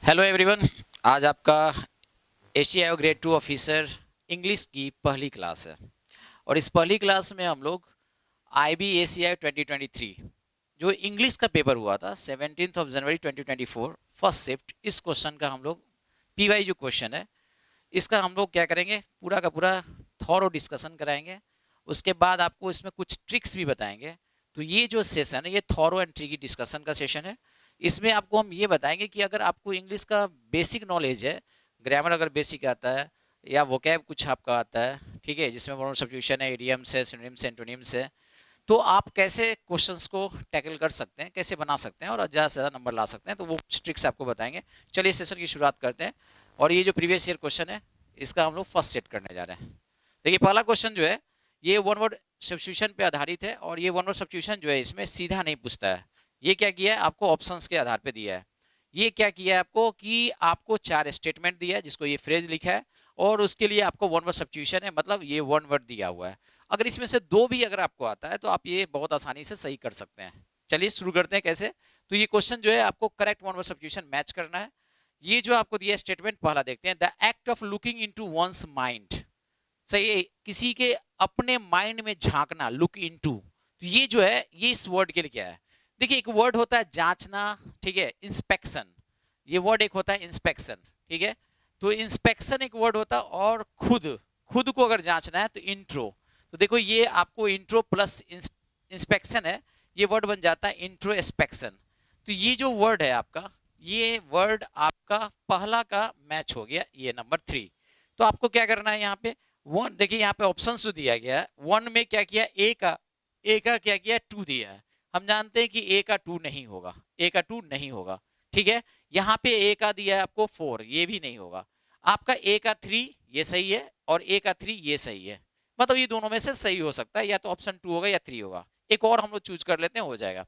Hello everyone. आज आपका Asia grade 2 officer English की पहली क्लास है और इस पहली क्लास में हम लोग IB ACI 2023 जो इंग्लिश का पेपर हुआ था 17 जनवरी 2024 फर्स्ट शिफ्ट, इस क्वेश्चन का हम लोग PY जो क्वेश्चन है इसका हम लोग क्या करेंगे, पूरा का पूरा थॉरो डिस्कशन कराएंगे। उसके बाद आपको इसमें कुछ ट्रिक्स भी बताएंगे। तो ये जो सेशन है ये थॉरो एंड ट्रिकी डिस्कशन का सेशन है। इसमें आपको हम ये बताएंगे कि अगर आपको इंग्लिश का बेसिक नॉलेज है, ग्रामर अगर बेसिक आता है या वोकैब कुछ आपका आता है, ठीक है, जिसमें वर्ब सब्स्टिट्यूशन है, इडियम्स है, सिनोनिम्स है, एंटोनिम्स है, तो आप कैसे क्वेश्चंस को टैकल कर सकते हैं, कैसे बना सकते हैं और ज़्यादा से ज़्यादा नंबर ला सकते हैं, तो वो कुछ ट्रिक्स आपको बताएंगे। चलिए सेशन की शुरुआत करते हैं। और ये जो प्रीवियस ईयर क्वेश्चन है इसका हम लोग फर्स्ट सेट करने जा रहे हैं। देखिए पहला क्वेश्चन जो है ये वन वर्ड सब्स्टिट्यूशन पे आधारित है और ये वन वर्ड सब्स्टिट्यूशन जो है इसमें सीधा नहीं पूछता है। ये क्या किया है, आपको ऑप्शंस के आधार पे दिया है। ये क्या किया है आपको कि आपको 4 स्टेटमेंट दिया है जिसको ये फ्रेज लिखा है और उसके लिए आपको वन वर्ड सब्स्टिट्यूशन है, मतलब ये वन वर्ड दिया हुआ है। अगर इसमें से दो भी अगर आपको आता है तो आप ये बहुत आसानी से सही कर सकते हैं। चलिए शुरू करते हैं कैसे। तो ये क्वेश्चन जो है आपको correct one word substitution match करना है। ये जो आपको दिया स्टेटमेंट पहला देखते हैं, the act of looking into once mind. सही है, किसी के अपने माइंड में झांकना, लुक इनटू। तो ये जो है ये इस वर्ड के लिए क्या है, देखिए एक वर्ड होता है जांचना, ठीक है, इंस्पेक्शन। ये वर्ड एक होता है इंस्पेक्शन, ठीक है। तो इंस्पेक्शन एक वर्ड होता है और खुद खुद को अगर जांचना है तो इंट्रो। तो देखो ये आपको इंट्रो प्लस इंस्पेक्शन है, ये वर्ड बन जाता है इंट्रोस्पेक्शन। तो ये जो वर्ड है आपका, ये वर्ड आपका पहला का मैच हो गया, ये नंबर 3। तो आपको क्या करना है यहाँ पे, वन देखिए यहाँ पे ऑप्शन जो दिया गया है, वन में क्या किया, ए का क्या किया, टू दिया है। हम जानते हैं कि ए का टू नहीं होगा, ए का टू नहीं होगा, ठीक है। यहाँ पे ए का दिया है आपको 4, ये भी नहीं होगा। आपका ए का 3 ये सही है और ए का 3 ये सही है, मतलब ये दोनों में से सही हो सकता है, या तो ऑप्शन 2 होगा या 3 होगा। एक और हम लोग चूज कर लेते हैं, हो जाएगा।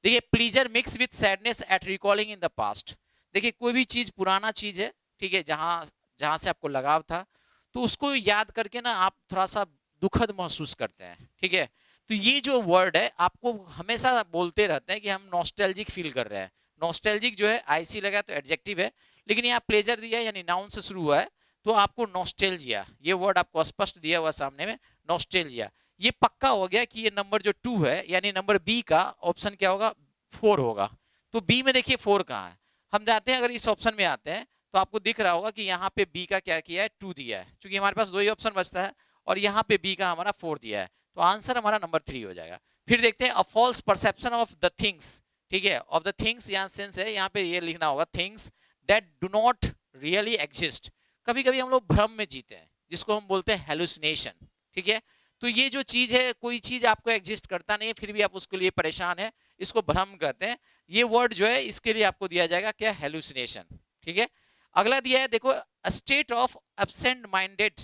देखिए pleasure mix with sadness at recalling in the past. देखिए कोई भी चीज पुराना चीज है, ठीक है, जहां जहां से आपको लगाव था, तो उसको याद करके ना आप थोड़ा सा दुखद महसूस करते हैं, ठीक है। तो ये जो वर्ड है आपको हमेशा बोलते रहते हैं कि हम नॉस्टैल्जिक फील कर रहे हैं। नॉस्टैल्जिक जो है आईसी लगा तो एडजेक्टिव है, लेकिन यहाँ प्लेजर दिया है यानी नाउन से शुरू हुआ है, तो आपको नॉस्टैल्जिया ये वर्ड आपको स्पष्ट दिया हुआ सामने में, नॉस्टैल्जिया। ये पक्का हो गया कि ये नंबर जो 2 है यानी नंबर बी का ऑप्शन क्या होगा, 4 होगा। तो बी में देखिए 4 कहाँ है, हम जाते हैं अगर इस ऑप्शन में आते हैं तो आपको दिख रहा होगा कि यहाँ पे बी का क्या किया है, 2 दिया है, क्योंकि हमारे पास दो ही ऑप्शन बचता है और यहाँ पे बी का हमारा 4 दिया है, तो आंसर हमारा नंबर 3 हो जाएगा। फिर देखते हैं a false perception of the things, ठीक है, ऑफ द थिंग्स यहाँ सेंस है, यहाँ पे ये लिखना होगा things that do not really exist. कभी कभी हम लोग भ्रम में जीते हैं जिसको हम बोलते हैं हेलुसिनेशन, ठीक है। तो ये जो चीज है, कोई चीज आपको एग्जिस्ट करता नहीं है फिर भी आप उसके लिए परेशान है, इसको भ्रम कहते हैं। ये वर्ड जो है इसके लिए आपको दिया जाएगा क्या, हेलुसिनेशन, ठीक है। अगला दिया है देखो, स्टेट ऑफ एब्सेंट माइंडेड,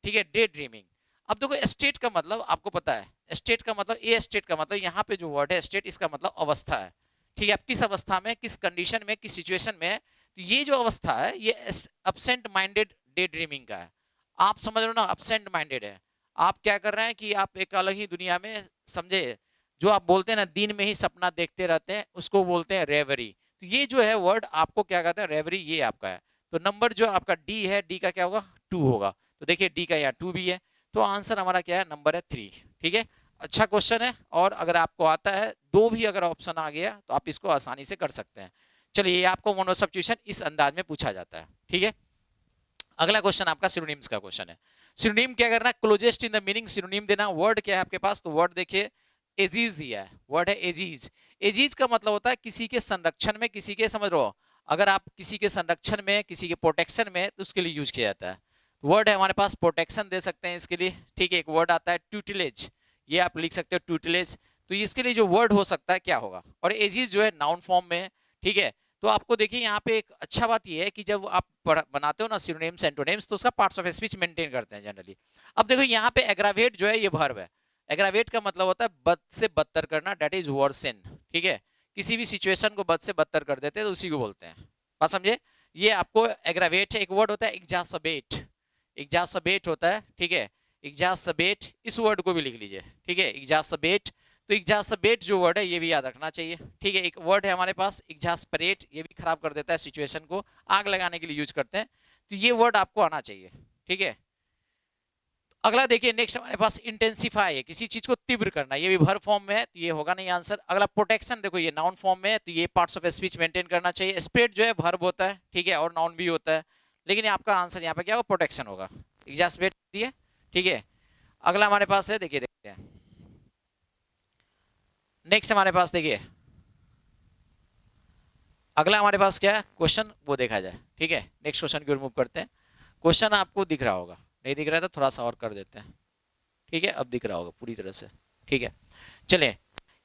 ठीक है, डे ड्रीमिंग। अब देखो स्टेट का मतलब आपको पता है, स्टेट का मतलब, ए स्टेट का मतलब यहाँ पे जो वर्ड है स्टेट, इसका मतलब अवस्था है, ठीक है। आप किस अवस्था में, किस कंडीशन में, किस सिचुएशन में है, तो ये जो अवस्था है ये एब्सेंट माइंडेड डे ड्रीमिंग का है। आप समझ लो ना, एब्सेंट माइंडेड है, आप क्या कर रहे हैं कि आप एक अलग ही दुनिया में, समझे, जो आप बोलते हैं ना दिन में ही सपना देखते रहते हैं, उसको बोलते हैं रेवरी। तो ये जो है वर्ड आपको क्या कहते हैं, रेवरी, ये आपका है। तो नंबर जो आपका डी है, डी का क्या होगा, 2 होगा। तो देखिए डी का यहाँ 2 भी है, तो आंसर हमारा क्या है, नंबर है 3, ठीक है। अच्छा क्वेश्चन है, और अगर आपको आता है दो भी अगर ऑप्शन आ गया तो आप इसको आसानी से कर सकते हैं। चलिए आपको वन वर्ड सब्स्टिट्यूशन इस अंदाज में पूछा जाता है, ठीक है। अगला क्वेश्चन आपका सिनोनिम्स का क्वेश्चन है। सिनोनिम क्या करना, closest in the meaning synonym देना। वर्ड क्या है आपके पास, तो वर्ड देखिए एजीज दिया है, वर्ड है एजीज। एजीज का मतलब होता है किसी के संरक्षण में, किसी के, समझ लो, अगर आप किसी के संरक्षण में, किसी के प्रोटेक्शन में, तो उसके लिए यूज किया जाता है। वर्ड है हमारे पास प्रोटेक्शन दे सकते हैं इसके लिए, ठीक है। एक वर्ड आता है ट्यूटिलेज, ये आप लिख सकते हो ट्यूटिलेज। तो इसके लिए जो वर्ड हो सकता है क्या होगा, और एजीज जो है नाउन फॉर्म में है, ठीक है। तो आपको देखिए यहाँ पे एक अच्छा बात ये है कि जब आप बनाते हो ना सिनोनिम्स एंटोनिम्स, तो उसका पार्ट्स ऑफ स्पीच मेंटेन करते हैं जनरली। अब देखो यहाँ पे एग्रावेट जो है ये वर्ब है। एग्रावेट का मतलब होता है बद से बदतर करना, डेट इज वर्सन, ठीक है। किसी भी सिचुएशन को बद से बदतर कर देते हैं तो उसी को बोलते हैं, बात समझे। ये आपको एग्रावेट है। एक वर्ड होता है एग्जासबेट, एग्जासबेट होता है, ठीक है, एग्जासबेट, इस वर्ड को भी लिख लीजिए, ठीक है, एग्जासबेट। तो एग्जास्परेट जो वर्ड है ये भी याद रखना चाहिए, ठीक है। एक वर्ड है हमारे पास एग्जास्परेट, ये भी खराब कर देता है सिचुएशन को, आग लगाने के लिए यूज करते हैं, तो ये वर्ड आपको आना चाहिए, ठीक है। अगला देखिए नेक्स्ट हमारे पास इंटेंसिफाई है, किसी चीज को तीव्र करना, ये भी वर्ब फॉर्म में है तो ये होगा नहीं आंसर। अगला प्रोटेक्शन, देखो ये नाउन फॉर्म में है तो ये पार्ट्स ऑफ स्पीच मेंटेन करना चाहिए। स्प्रेड जो है वर्ब होता है, ठीक है, और नाउन भी होता है, लेकिन आपका आंसर यहाँ पे क्या होगा, प्रोटेक्शन होगा, एग्जास्परेट दिए, ठीक है। अगला हमारे पास है, देखिए देखते हैं नेक्स्ट हमारे पास, देखिए अगला हमारे पास क्या है क्वेश्चन, वो देखा जाए, ठीक है। नेक्स्ट क्वेश्चन की ओर मूव करते हैं। क्वेश्चन आपको दिख रहा होगा, नहीं दिख रहा है तो थोड़ा सा और कर देते हैं, ठीक है, अब दिख रहा होगा पूरी तरह से, ठीक है। चलिए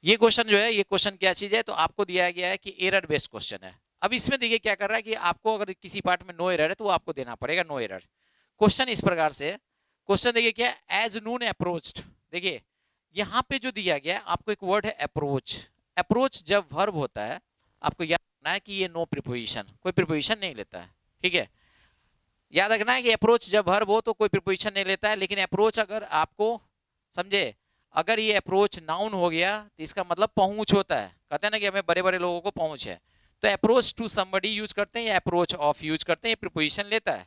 ये क्वेश्चन जो है, ये क्वेश्चन क्या चीज है, तो आपको दिया गया है कि एरर बेस्ड क्वेश्चन है। अब इसमें देखिए क्या कर रहा है कि आपको अगर किसी पार्ट में नो एरर है तो वो आपको देना पड़ेगा नो एरर। क्वेश्चन इस प्रकार से, क्वेश्चन देखिए क्या, एज नून अप्रोच्ड, देखिए यहाँ पे जो दिया गया है आपको एक वर्ड है अप्रोच। अप्रोच जब वर्ब होता है आपको याद रखना है कि ये नो प्रीपोजिशन, कोई प्रीपोजिशन नहीं लेता है, ठीक है। याद रखना है कि अप्रोच जब वर्ब हो तो कोई प्रीपोजिशन नहीं लेता है, लेकिन अप्रोच अगर आपको समझे, अगर ये अप्रोच नाउन हो गया तो इसका मतलब पहुंच होता है, कहते हैं ना कि हमें बड़े बड़े लोगों को पहुंच है, तो अप्रोच टू समबडी यूज करते हैं या अप्रोच ऑफ यूज करते हैं, ये प्रीपोजिशन लेता है,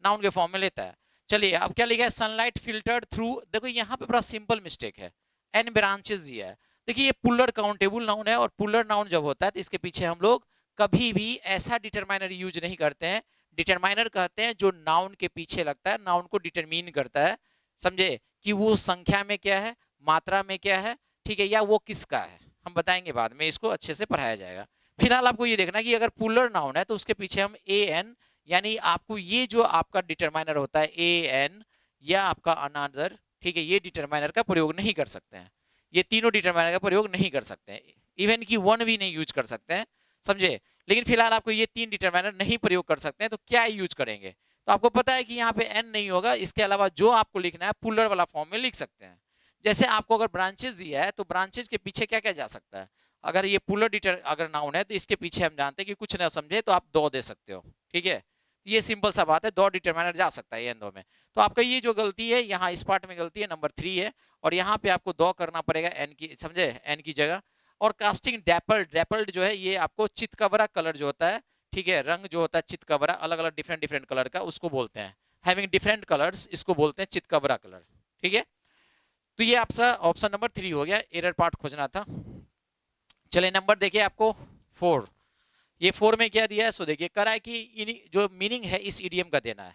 नाउन के फॉर्म में लेता है। चलिए अब क्या लिखा है, सनलाइट फिल्टर्ड थ्रू, देखो यहाँ पे बड़ा सिंपल मिस्टेक है, एन ब्रांचेस दिया है। देखिए ये पुलर काउंटेबल नाउन है, और पुलर नाउन जब होता है तो इसके पीछे हम लोग कभी भी ऐसा डिटरमाइनर यूज नहीं करते हैं। डिटरमाइनर कहते हैं जो नाउन के पीछे लगता है, नाउन को डिटरमीन करता है, समझे, कि वो संख्या में क्या है, मात्रा में क्या है, ठीक है, या वो किसका है, हम बताएंगे बाद में, इसको अच्छे से पढ़ाया जाएगा। फिलहाल आपको ये देखना कि अगर पुलर नाउन है तो उसके पीछे हम ए एन, यानी आपको ये जो आपका डिटरमाइनर होता है ए एन या आपका अनदर, ठीक है, ये डिटरमाइनर का प्रयोग नहीं कर सकते हैं, ये तीनों डिटरमाइनर का प्रयोग नहीं कर सकते हैं, इवन की वन भी नहीं यूज कर सकते हैं, समझे। लेकिन फिलहाल आपको ये तीन डिटरमाइनर नहीं प्रयोग कर सकते हैं, तो क्या यूज करेंगे, तो आपको पता है कि यहाँ पे एन नहीं होगा, इसके अलावा जो आपको लिखना है पुलर वाला फॉर्म में लिख सकते हैं। जैसे आपको अगर ब्रांचेस दिया है तो ब्रांचेस के पीछे क्या क्या जा सकता है, अगर ये पुलर डिटर अगर नाउन है तो इसके पीछे हम जानते हैं कि कुछ ना समझे तो आप दो दे सकते हो, ठीक है, ये सिंपल सा बात है, दो डिटरमाइनर जा सकता है ये दो में। तो आपका ये जो गलती है यहाँ इस पार्ट में गलती है नंबर 3 है, और यहाँ पे आपको दो करना पड़ेगा एन की, समझे, एन की जगह। और कास्टिंग डैपल्ड, डैपल्ड जो है ये आपको चितकबरा कलर जो होता है, ठीक है, रंग जो होता है चितकबरा, अलग अलग डिफरेंट डिफरेंट कलर का, उसको बोलते हैं, हैविंग डिफरेंट कलर्स, इसको बोलते हैं चितकबरा कलर, ठीक है। तो ये आपका ऑप्शन नंबर 3 हो गया, एरर पार्ट खोजना था। चलिए नंबर देखिए आपको 4, ये 4 में क्या दिया है, सो देखिए करा है कि जो मीनिंग है इस इडियम का देना है।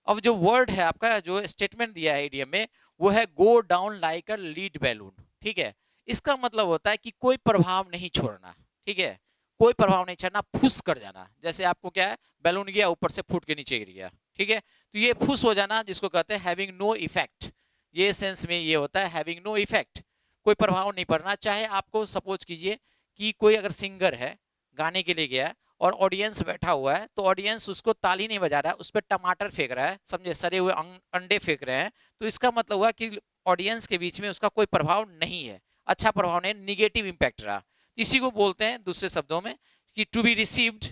अब जो वर्ड है आपका, जो स्टेटमेंट दिया है इडियम में, वो है go down like a lead balloon, ठीक है। इसका मतलब होता है कि कोई प्रभाव नहीं छोड़ना, ठीक है, कोई प्रभाव नहीं छोड़ना, फुस कर जाना, जैसे आपको क्या है, बैलून गया ऊपर से फूट के नीचे गिर गया, ठीक है, तो ये फुस हो जाना जिसको कहते हैं हैविंग नो इफेक्ट, ये सेंस में ये होता है हैविंग नो इफेक्ट, कोई प्रभाव नहीं पड़ना। चाहे आपको सपोज कीजिए कि कोई अगर सिंगर है गाने के लिए गया और ऑडियंस बैठा हुआ है, तो ऑडियंस उसको ताली नहीं बजा रहा है, उस पर टमाटर फेंक रहा है, समझे, सड़े हुए अंडे फेंक रहे हैं, तो इसका मतलब हुआ कि ऑडियंस के बीच में उसका कोई प्रभाव नहीं है, अच्छा प्रभाव नहीं, निगेटिव इंपैक्ट रहा। इसी को बोलते हैं दूसरे शब्दों में कि to be received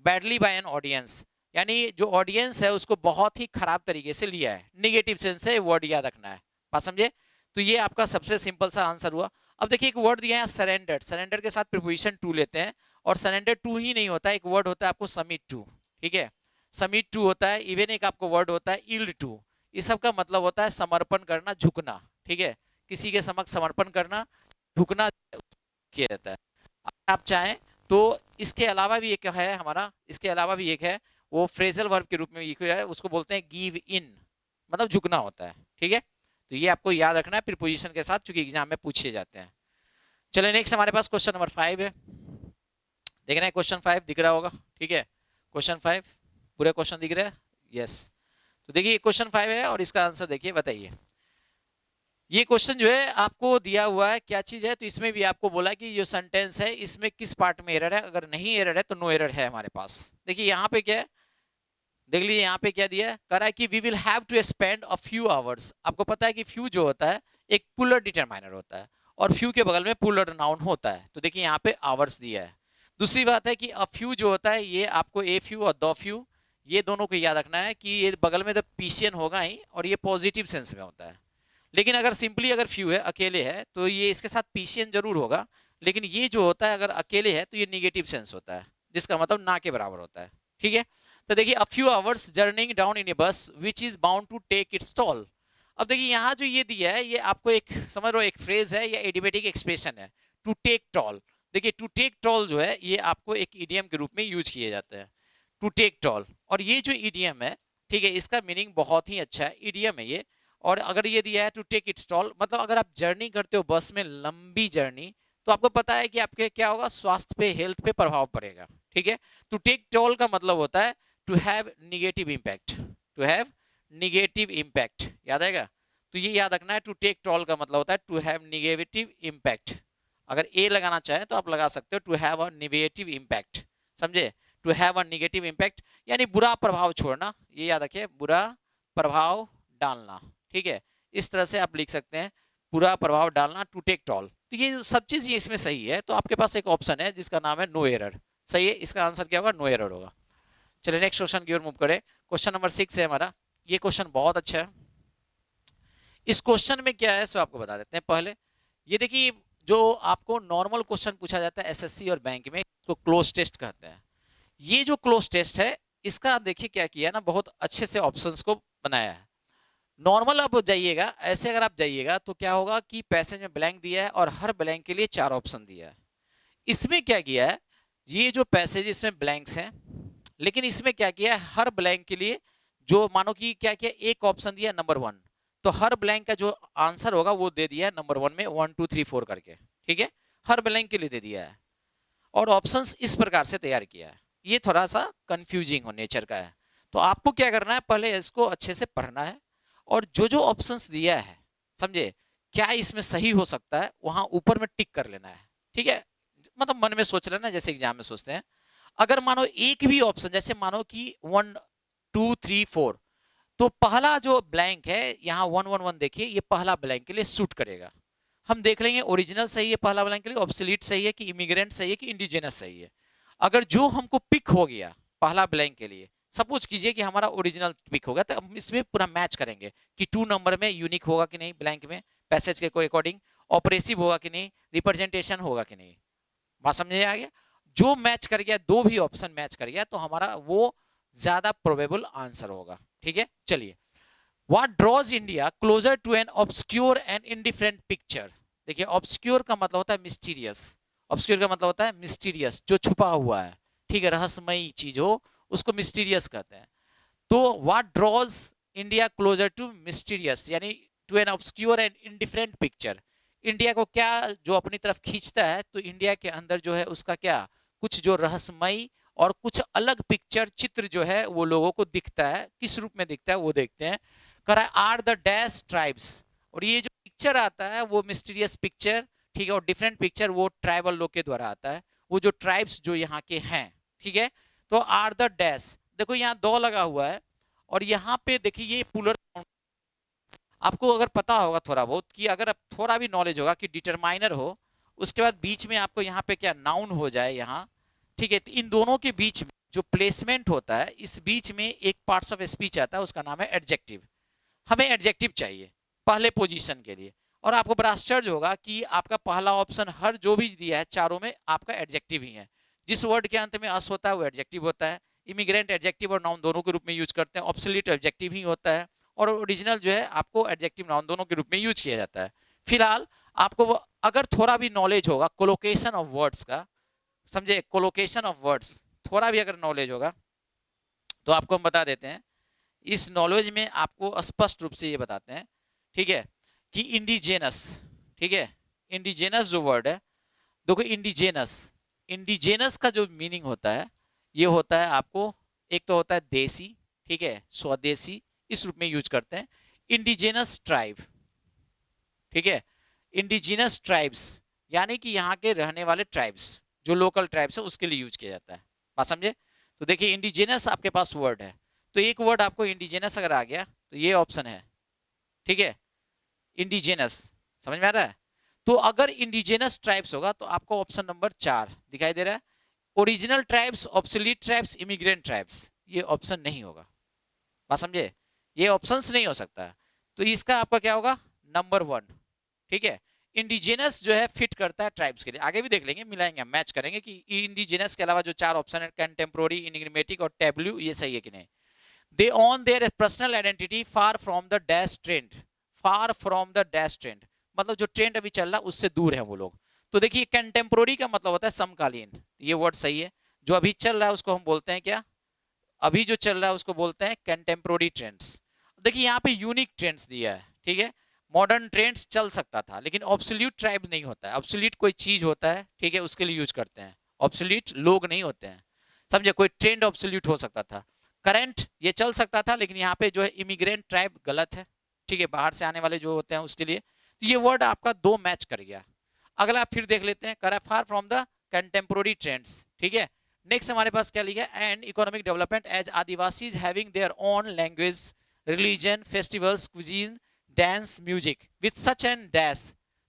badly by an audience, यानी जो ऑडियंस है उसको बहुत ही खराब तरीके से लिया है, निगेटिव सेंस से वर्ड याद रखना है, बात समझे। तो ये आपका सबसे सिंपल सा आंसर हुआ। अब देखिए एक वर्ड दिया है सरेंडर, सरेंडर के साथ प्रीपोजिशन टू लेते हैं, और सरेंडर टू ही नहीं होता, एक वर्ड होता है आपको सबमिट टू, ठीक है, सबमिट टू होता है, इवन एक आपको वर्ड होता है यील्ड टू, इस सब का मतलब होता है समर्पण करना, झुकना, ठीक है, किसी के समक्ष समर्पण करना, झुकना किया जाता है। अगर आप चाहें तो इसके अलावा भी एक है हमारा, इसके अलावा भी एक है, वो फ्रेजल वर्ब के रूप में है, उसको बोलते हैं गिव इन, मतलब झुकना होता है, ठीक है। तो ये आपको याद रखना है प्रीपोजिशन के साथ, चूंकि एग्जाम में पूछे जाते हैं। चलिए नेक्स्ट हमारे पास क्वेश्चन नंबर 5 है, देख रहे हैं क्वेश्चन 5 दिख रहा होगा, ठीक है, क्वेश्चन 5 पूरे क्वेश्चन दिख रहे हैं, यस। तो देखिए क्वेश्चन 5 है और इसका आंसर देखिए, बताइए। ये क्वेश्चन जो है आपको दिया हुआ है क्या चीज है, तो इसमें भी आपको बोला कि जो सेंटेंस है इसमें किस पार्ट में एरर है, अगर नहीं एरर है तो नो एरर है हमारे पास। देखिए यहाँ पे क्या है, देख लीजिए यहाँ पे क्या दिया है, कह रहा है कि we will have to spend a few hours. आपको पता है कि फ्यू जो होता है एक पुलर डिटरमाइनर होता है, और फ्यू के बगल में पुलर नाउन होता है, तो देखिए यहाँ पे आवर्स दिया है। दूसरी बात है कि अ फ्यू जो होता है ये आपको ए फ्यू और द फ्यू, ये दोनों को याद रखना है कि ये बगल में तो पीसीएन होगा ही, और ये पॉजिटिव सेंस में होता है। लेकिन अगर सिंपली अगर फ्यू है, अकेले है, तो ये इसके साथ पीसीएन जरूर होगा, लेकिन ये जो होता है अगर अकेले है तो ये निगेटिव सेंस होता है, जिसका मतलब ना के बराबर होता है। ठीक है, तो देखिए a few hours journeying down in a bus which is bound to take its toll. अब देखिए यहाँ जो ये दिया है, ये आपको एक समझ लो एक फ्रेज है या एडिमेटिक एक्सप्रेशन है, टू टेक टॉल। देखिए टू टेक टॉल जो है ये आपको एक ईडीएम के रूप में यूज किए जाते हैं, टू टेक टॉल। और ये जो ईडीएम है, ठीक है, इसका मीनिंग बहुत ही अच्छा है, ईडीएम है ये। और अगर ये दिया है टू टेक इट्स टॉल, मतलब अगर आप जर्नी करते हो बस में, लंबी जर्नी, तो आपको पता है कि आपके क्या होगा, स्वास्थ्य पे, हेल्थ पे प्रभाव पड़ेगा। ठीक है, टू टेक टॉल का मतलब होता है to have negative impact, to have negative impact, याद आएगा। तो ये याद रखना है, टू टेक टॉल का मतलब होता है टू हैव निगेटिव इम्पैक्ट। अगर ए लगाना चाहे तो आप लगा सकते हो to have a negative impact, समझे, to have a negative impact यानी बुरा प्रभाव छोड़ना, ये याद रखिए, बुरा प्रभाव डालना। ठीक है, इस तरह से आप लिख सकते हैं, बुरा प्रभाव डालना, टू टेक टॉल। तो ये सब चीज ये इसमें सही है, तो आपके पास एक ऑप्शन है जिसका नाम है नो एरर। सही है, इसका आंसर क्या होगा, नो एरर होगा। चलिए नेक्स्ट क्वेश्चन की ओर मूव करें। क्वेश्चन नंबर 6 है हमारा। ये क्वेश्चन बहुत अच्छा है। इस क्वेश्चन में क्या है सो आपको बता देते हैं पहले। ये देखिए, जो आपको नॉर्मल क्वेश्चन पूछा जाता है एसएससी और बैंक में, इसको क्लोज टेस्ट कहते हैं। ये जो क्लोज टेस्ट है, इसका देखिए क्या किया ना, बहुत अच्छे से ऑप्शंस को बनाया है। नॉर्मल आप जाइएगा, ऐसे अगर आप जाइएगा तो क्या होगा कि पैसेज में ब्लैंक दिया है और हर ब्लैंक के लिए 4 ऑप्शन दिया है। इसमें क्या किया है, ये जो पैसेज इसमें ब्लैंक्स हैं, लेकिन इसमें क्या किया है, हर ब्लैंक के लिए जो मानो कि क्या किया, एक ऑप्शन दिया नंबर 1, तो हर ब्लैंक का जो आंसर होगा वो दे दिया है नंबर 1 में 1 2 3 4 करके। ठीक है, हर ब्लैंक के लिए दे दिया है और ऑप्शंस इस प्रकार से तैयार किया है। ये थोड़ा सा कंफ्यूजिंग हो नेचर का है, तो आपको क्या करना है, पहले इसको अच्छे से पढ़ना है और जो जो ऑप्शंस दिया है, समझे, क्या इसमें सही हो सकता है, वहां ऊपर में टिक कर लेना है। ठीक है, मतलब मन में सोच लेना, जैसे एग्जाम में सोचते हैं। अगर मानो एक भी ऑप्शन, जैसे मानो कि 1 2 3 4, तो पहला जो ब्लैंक है यहाँ 1 1 1, देखिए ये पहला ब्लैंक के लिए सूट करेगा। हम देख लेंगे ओरिजिनल सही है पहला ब्लैंक के लिए, ऑब्सोलीट सही है कि इमिग्रेंट सही है कि इंडिजिनस सही है। अगर जो हमको पिक हो गया पहला ब्लैंक के लिए, सपोज कीजिए कि हमारा ओरिजिनल पिक होगा, तो हम इसमें पूरा मैच करेंगे कि 2 नंबर में यूनिक होगा कि नहीं, ब्लैंक में पैसेज के को अकॉर्डिंग ऑपरेसिव होगा कि नहीं, रिप्रेजेंटेशन होगा कि नहीं। बात समझ आ गया, जो मैच कर गया, दो भी ऑप्शन मैच कर गया, तो हमारा वो ज्यादा प्रोबेबल आंसर होगा। ठीक है, चलिए, what draws India closer to an obscure and indifferent picture. देखिए ऑब्सक्योर का मतलब होता है मिस्टीरियस, ऑब्सक्योर का मतलब होता है मिस्टीरियस, जो छुपा हुआ है, ठीक है, रहस्यमयी चीज हो उसको मिस्टीरियस कहते हैं। तो what draws India closer to mysterious यानी to an obscure and indifferent picture, India को क्या जो अपनी तरफ खींचता है, तो इंडिया के अंदर जो है उसका क्या, कुछ जो रहस्यमयी और कुछ अलग पिक्चर, चित्र जो है वो लोगों को दिखता है, किस रूप में दिखता है वो देखते हैं। करा आर द डैश ट्राइब्स, और ये जो पिक्चर आता है वो मिस्टीरियस पिक्चर, ठीक है, और डिफरेंट पिक्चर वो ट्राइबल लोग के द्वारा आता है, वो जो ट्राइब्स जो यहाँ के हैं। ठीक है, तो आर द डैश, देखो यहाँ दो लगा हुआ है और यहाँ पे देखिए ये पुलर, आपको अगर पता होगा थोड़ा बहुत, कि अगर आप थोड़ा भी नॉलेज होगा कि डिटरमाइनर हो, उसके बाद बीच में आपको यहाँ पे क्या नाउन हो जाए यहाँ। ठीक है, तो इन दोनों के बीच में जो प्लेसमेंट होता है, इस बीच में एक पार्ट्स ऑफ स्पीच आता है, उसका नाम है एडजेक्टिव। हमें एडजेक्टिव चाहिए पहले पोजीशन के लिए, और आपको बड़ा आश्चर्य होगा कि आपका पहला ऑप्शन हर जो भी दिया है चारों में आपका एडजेक्टिव ही है। जिस वर्ड के अंत में अस होता है वो एडजेक्टिव होता है। इमिग्रेंट एडजेक्टिव और नाउन दोनों के रूप में यूज करते हैं, ऑब्सोलीट एडजेक्टिव ही होता है, और ओरिजिनल जो है आपको एडजेक्टिव नाउन दोनों के रूप में यूज किया जाता है। फिलहाल आपको अगर थोड़ा भी नॉलेज होगा कोलोकेशन ऑफ वर्ड्स का, समझे, कोलोकेशन ऑफ वर्ड्स थोड़ा भी अगर नॉलेज होगा तो आपको हम बता देते हैं, इस नॉलेज में आपको स्पष्ट रूप से ये बताते हैं, ठीक है, कि इंडिजेनस, ठीक है, इंडिजेनस जो वर्ड है, देखो इंडिजेनस, इंडिजेनस का जो मीनिंग होता है ये होता है आपको, एक तो होता है देसी, ठीक है, स्वदेशी, इस रूप में यूज करते हैं। इंडिजेनस ट्राइब, ठीक है, इंडिजिनस ट्राइब्स यानी कि यहाँ के रहने वाले ट्राइब्स, जो लोकल ट्राइब्स है उसके लिए यूज किया जाता है। बात समझे, तो देखिए इंडिजिनस आपके पास वर्ड है, तो एक वर्ड आपको इंडिजिनस अगर आ गया तो ये ऑप्शन है, ठीक है, इंडिजिनस, समझ में आ रहा है। तो अगर इंडिजिनस ट्राइब्स होगा तो आपको ऑप्शन नंबर 4 दिखाई दे रहा है, original tribes, obsolete tribes, immigrant tribes, ये ऑप्शन नहीं होगा। बात समझे, ये ऑप्शंस नहीं हो सकता है, तो इसका आपका क्या होगा, नंबर 1, ठीक है। इंडिजिनस जो है फिट करता है ट्राइब्स के लिए, आगे भी देख लेंगे, मिलाएंगे, मैच करेंगे कि इंडिजिनस के अलावा जो 4 ऑप्शन है कंटेम्पोररी, इनिग्मेटिक और टैब्लू, ये सही है कि नहीं। They on their personal identity far from the dash trend, far from the dash trend मतलब जो ट्रेंड अभी चल रहा है उससे दूर है वो लोग। तो देखिए कंटेम्पोररी का मतलब होता है समकालीन, ये वर्ड सही है। जो अभी चल रहा है उसको हम बोलते हैं क्या, अभी जो चल रहा है उसको बोलते हैं कंटेम्पोररी ट्रेंड्स। देखिए यहाँ पे यूनिक ट्रेंड्स दिया है, ठीक है। मॉडर्न ट्रेंड्स चल सकता था लेकिन ऑब्सोल्यूट ट्राइब नहीं होता है, ऑब्सोल्यूट कोई चीज होता है, ठीक है, उसके लिए यूज करते हैं, ऑब्सोल्यूट लोग नहीं होते हैं, समझे। कोई ट्रेंड ऑब्सोल्यूट हो सकता था, करंट ये चल सकता था, लेकिन यहाँ पे जो है इमिग्रेंट ट्राइब गलत है, ठीक है, बाहर से आने वाले जो होते हैं उसके लिए। तो ये वर्ड आपका 2 मैच कर गया। अगला फिर देख लेते हैं, कर far from the contemporary trends, ठीक है। नेक्स्ट हमारे पास क्या लिखा है, and economic development as Adivasis having their own language, religion, festivals, cuisine, dance, music with such and dash.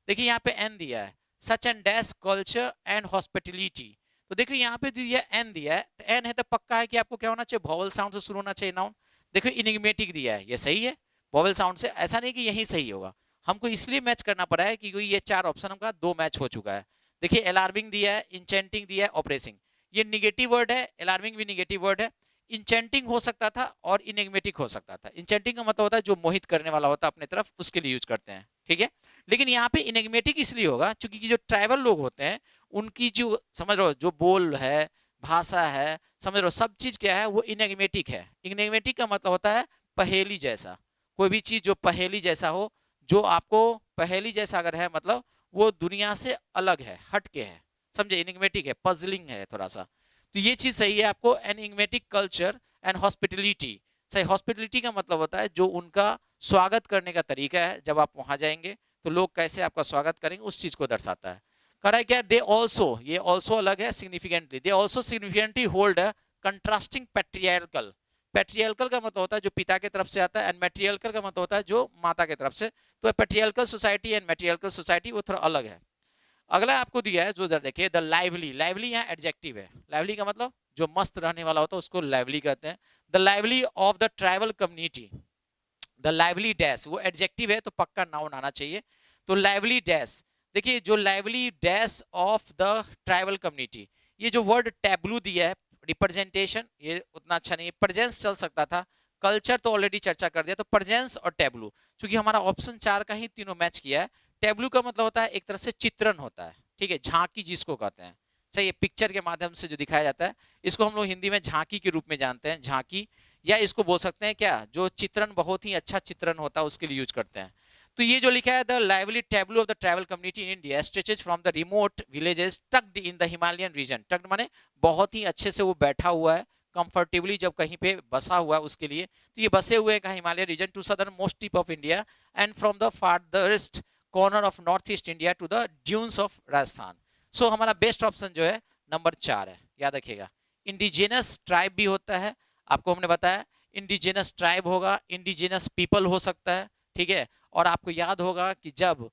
देखिए यहाँ पे एन दिया है, such and dash culture and hospitality. तो देखिए यहाँ पे दिया एन दिया है, तो एन है तो पक्का है कि आपको क्या होना चाहिए, वॉवल साउंड से शुरू होना चाहिए नाउन। देखो इनिग्मेटिक दिया है, ये सही है, वॉवल साउंड से, ऐसा नहीं कि यही सही होगा, हमको इसलिए मैच करना पड़ा है क्योंकि ये 4 ऑप्शन हमका 2 मैच हो चुका है। देखिए अलार्मिंग दिया है, इंचेंटिंग दिया है, ऑपरेसिंग, ये निगेटिव वर्ड है, अलार्मिंग भी निगेटिव वर्ड है। इंचेंटिंग हो सकता था और इनिग्मेटिक हो सकता था। इंचेंटिंग का मतलब होता है जो मोहित करने वाला होता है अपने तरफ, उसके लिए यूज करते हैं, ठीक है। लेकिन यहाँ पे इनिग्मेटिक इसलिए होगा क्योंकि जो ट्राइबल लोग होते हैं उनकी जो, समझ रहे हो, जो बोल है, भाषा है, समझ रहे हो, सब चीज क्या है वो इनिग्मेटिक है। इनिग्मेटिक का मतलब होता है पहेली जैसा, कोई भी चीज जो पहेली जैसा हो, जो आपको पहेली जैसा अगर है मतलब वो दुनिया से अलग है, हट के है, समझे, इनिग्मेटिक है, पजलिंग है थोड़ा सा। तो ये चीज सही है आपको, एनिग्मेटिक कल्चर एंड हॉस्पिटलिटी सही। हॉस्पिटलिटी का मतलब होता है जो उनका स्वागत करने का तरीका है, जब आप वहां जाएंगे तो लोग कैसे आपका स्वागत करेंगे उस चीज को दर्शाता है। करा क्या, दे ऑल्सो, ये ऑल्सो अलग है, significantly, they also significantly hold a contrasting patriarchal. Patriarchal का मतलब होता है जो पिता की तरफ से आता है, एंड मैट्रियार्कल का मतलब होता है जो माता की तरफ से। तो पैट्रियार्कल सोसाइटी एंड मैट्रियार्कल सोसाइटी वो थोड़ा अलग है। अगला आपको दिया है जो जरा देखिए, द लाइवली, लाइवली यहाँ एडजेक्टिव है, लाइवली का मतलब जो मस्त रहने वाला होता है उसको लाइवली कहते हैं। The lively of the tribal community, the lively dash वो एडजेक्टिव है तो पक्का नाउन आना चाहिए। तो लाइवली डैश, देखिए जो lively dash of the tribal community, ये जो वर्ड टैब्लू दिया है, रिप्रेजेंटेशन, ये उतना अच्छा नहीं है, प्रेजेंस चल सकता था, कल्चर तो ऑलरेडी चर्चा कर दिया, तो प्रेजेंस और टैब्लू, क्योंकि हमारा ऑप्शन 4 का ही तीनों मैच किया है। टैब्लू का मतलब होता है एक तरह से चित्रण होता है, ठीक है, झांकी जिसको कहते हैं, सही है, पिक्चर के माध्यम से जो दिखाया जाता है, इसको हम लोग हिंदी में झांकी के रूप में जानते हैं, झांकी, या इसको बोल सकते हैं क्या, जो चित्रण बहुत ही अच्छा चित्रण होता है उसके लिए यूज करते हैं। तो ये जो लिखा है, the lively tableau of the tribal community in India stretches from the remote villages tucked in the Himalayan region, tucked माने बहुत ही अच्छे से वो बैठा हुआ है, कंफर्टेबली जब कहीं पे बसा हुआ है उसके लिए, तो ये बसे हुए हैं Himalaya region to southern most tip of India and from the farthest corner of north east India to the dunes of Rajasthan. So हमारा बेस्ट ऑप्शन जो है नंबर 4 है, याद रखिएगा। इंडिजिनस ट्राइब भी होता है, आपको हमने बताया, इंडिजिनस ट्राइब होगा, इंडिजिनस पीपल हो सकता है, ठीक है। और आपको याद होगा कि जब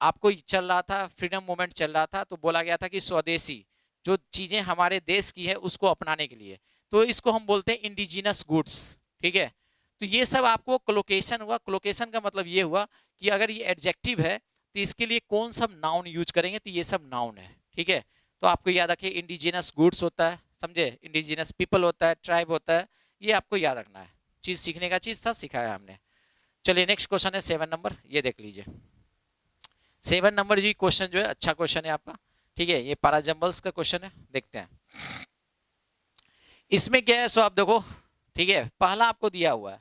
आपको चल रहा था, फ्रीडम मूवमेंट चल रहा था, तो बोला गया था कि स्वदेशी जो चीजें हमारे देश की है उसको अपनाने के लिए, तो इसको हम बोलते हैं इंडिजिनस गुड्स, ठीक है। तो ये सब आपको कोलोकेशन हुआ, कोलोकेशन का मतलब ये हुआ कि अगर ये एडजेक्टिव है तो इसके लिए कौन सा नाउन यूज करेंगे, तो ये सब नाउन है, ठीक है। तो आपको याद रखिए, इंडिजिनस गुड्स होता है, समझे, इंडिजिनस पीपल होता है, ट्राइब होता है, ये आपको याद रखना है, चीज सीखने का चीज था, सिखाया हमने। चलिए नेक्स्ट क्वेश्चन है 7 नंबर, ये देख लीजिए। 7 नंबर जी क्वेश्चन जो है अच्छा क्वेश्चन है आपका, ठीक है, ये पैराजम्बल्स का क्वेश्चन है, देखते हैं इसमें क्या है। सो आप देखो, ठीक है, पहला आपको दिया हुआ है,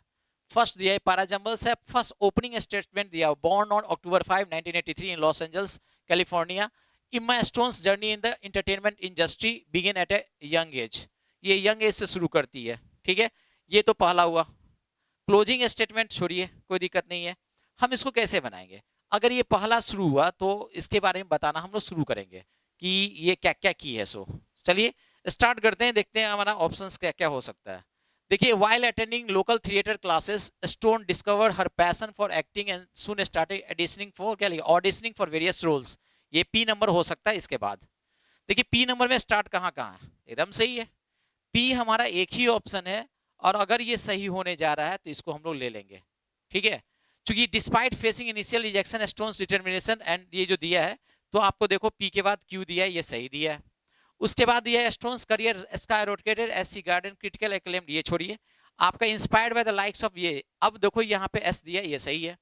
फर्स्ट दिया है पैराजम्बल्स है, फर्स्ट ओपनिंग स्टेटमेंट दिया, born on October 5 1983 in Los Angeles California, Emma Stone's journey in the entertainment industry begin at a young age, ये यंग एज से शुरू करती है, ठीक है, ये तो पहला हुआ। क्लोजिंग स्टेटमेंट छोड़िए, कोई दिक्कत नहीं है, हम इसको कैसे बनाएंगे, अगर ये पहला शुरू हुआ तो इसके बारे में बताना हम लोग शुरू करेंगे कि ये क्या क्या की है। सो चलिए स्टार्ट करते हैं, देखते हैं हमारा ऑप्शंस क्या क्या हो सकता है। देखिए, while attending local theater classes, Stone discovered her passion for acting and soon started auditioning for क्या लिखा, auditioning for various roles, ये पी नंबर हो सकता है इसके बाद। देखिए पी नंबर में स्टार्ट कहाँ कहाँ है, एकदम सही है, पी हमारा एक ही ऑप्शन है, और अगर ये सही होने जा रहा है तो इसको हम लोग ले लेंगे, ठीक है। चूंकि despite facing initial rejection stones determination and ये जो दिया है, तो आपको देखो पी के बाद क्यू दिया है, ये सही दिया है। उसके बाद दिया है स्टोन्स करियर स्काईरॉकेटेड एससी गार्डन क्रिटिकल एक्लेम्ड, ये छोड़िए। आपका inspired by the likes of, ये अब देखो यहाँ पे एस दिया, ये सही है।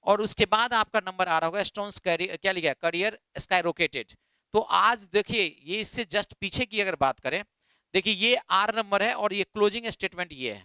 और उसके बाद आपका नंबर आ रहा होगा स्टोन्स करियर, क्या लिखा है, करियर स्काईरॉकेटेड। तो आज देखिए ये इससे जस्ट पीछे की अगर बात करें, देखिए ये आर नंबर है और ये क्लोजिंग स्टेटमेंट ये है,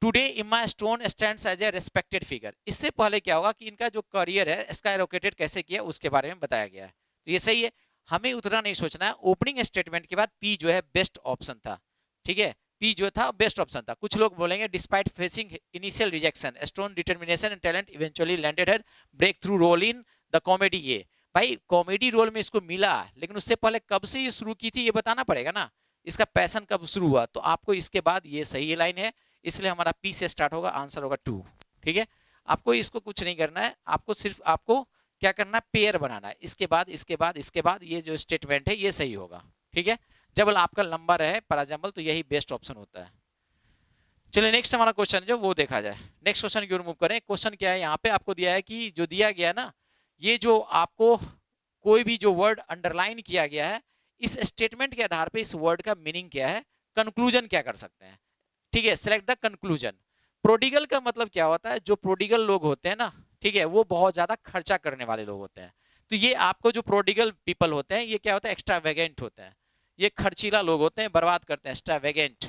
today Emma Stone stands as a respected figure. इससे पहले क्या होगा कि इनका जो करियर है स्काईरॉकेटेड कैसे किया उसके बारे में बताया गया है, तो ये सही है। हमें उतना नहीं सोचना है, ओपनिंग स्टेटमेंट के बाद पी जो है बेस्ट ऑप्शन था, ठीक है, पी जो था बेस्ट ऑप्शन था। कुछ लोग बोलेंगे despite facing initial rejection strong determination and talent eventually landed her breakthrough role in the comedy. ये भाई कॉमेडी रोल में इसको मिला, लेकिन उससे पहले कब से ये शुरू की थी ये बताना पड़ेगा ना, इसका पैशन कब शुरू हुआ। तो आपको इसके बाद ये सही लाइन है, इसलिए हमारा पी से स्टार्ट होगा, आंसर होगा 2, ठीक है। आपको इसको कुछ नहीं करना है, आपको सिर्फ आपको क्या करना है, पेयर बनाना है, इसके बाद इसके बाद इसके बाद ये जो स्टेटमेंट है ये सही होगा, ठीक है। जब आपका लंबा रहे फॉर एग्जांपल तो यही बेस्ट ऑप्शन होता है। चलिए नेक्स्ट हमारा क्वेश्चन जो वो देखा जाए, नेक्स्ट क्वेश्चन की ओर मूव करें। क्वेश्चन क्या है, यहाँ पे आपको दिया है कि जो दिया गया ना, ये जो आपको कोई भी जो वर्ड अंडरलाइन किया गया है, इस स्टेटमेंट के आधार पे इस वर्ड का मीनिंग क्या है, कंक्लूजन क्या कर सकते हैं, ठीक है। Select the conclusion. प्रोडिगल का मतलब क्या होता है, जो प्रोडिगल लोग होते हैं ना, ठीक है, वो बहुत ज्यादा खर्चा करने वाले लोग होते हैं। तो ये आपको जो प्रोडिगल पीपल होते हैं, ये क्या होता है, एक्स्ट्रावेगेंट होते हैं, ये खर्चीला लोग होते हैं, बर्बाद करते हैं, एक्स्ट्रावेगेंट,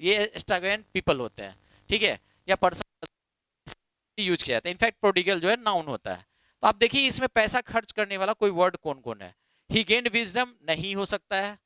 ये एक्स्ट्रावेगेंट पीपल होते हैं, ठीक है, या पर्सन यूज किया जाता है। इनफैक्ट प्रोडिगल जो है नाउन होता है। तो आप देखिए इसमें पैसा खर्च करने वाला कोई वर्ड कौन कौन है। ही गेन्ड विजडम नहीं हो सकता है।